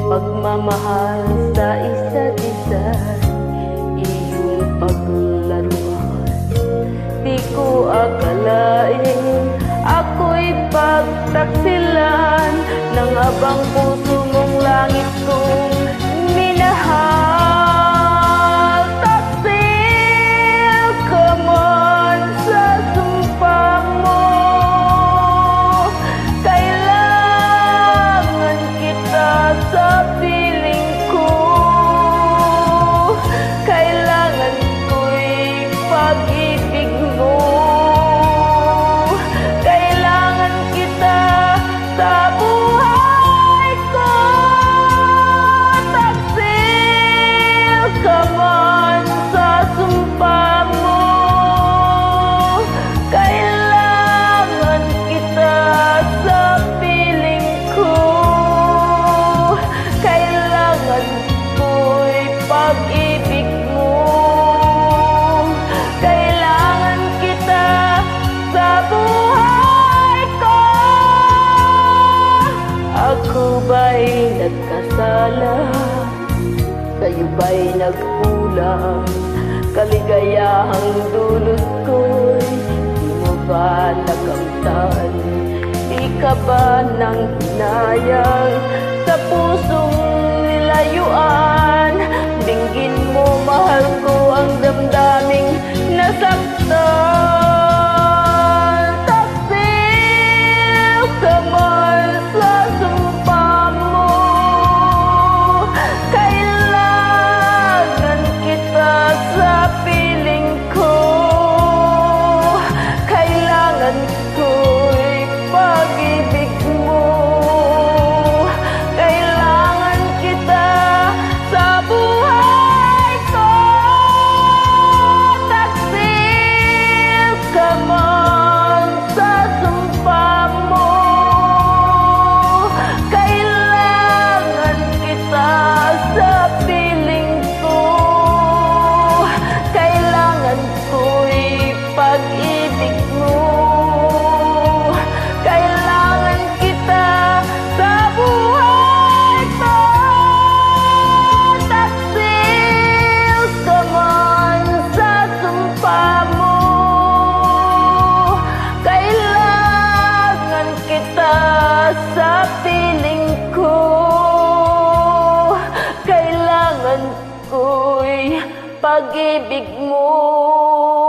pagmamahal sa isa't isa, iyong paglaruan. Di ko akalain ako'y pagtaksilan ng abang puso mong langit kong minahal. Taksil ka man sa sumpa mo, kailangan kita sa piling ko. Kailangan ko'y pag-ibig mo. Kailangan kita sa buhay ko. Taksil ka man sa sumpa mo, kailangan kita sa piling ko. Kailangan ko'y pag-ibig mo. Kailangan kita sa buhay ko. Ako ba'y nagkasala? Sa'yo ba'y nagkulang? Kaligayahang dulot ko'y di mo ba nakamtan? Di ka ba nang hinayang sa pusong nilayuan? Dinggin mo, mahal ko, ang damdaming nasaktan. Taksil ka man sa sumpa mo, kailangan kita sa piling ko. Kailangan ko'y pag-ibig mo. Kailangan kita sa buhay ko. Taksil ka man sa sumpa mo, kailangan kita sa piling ko. Kailangan ko'y pag-ibig mo. Kailangan kita sa buhay ko. Taksil ka man sa sumpa mo, kailangan kita sa piling ko. Kailangan ko'y pag-ibig mo.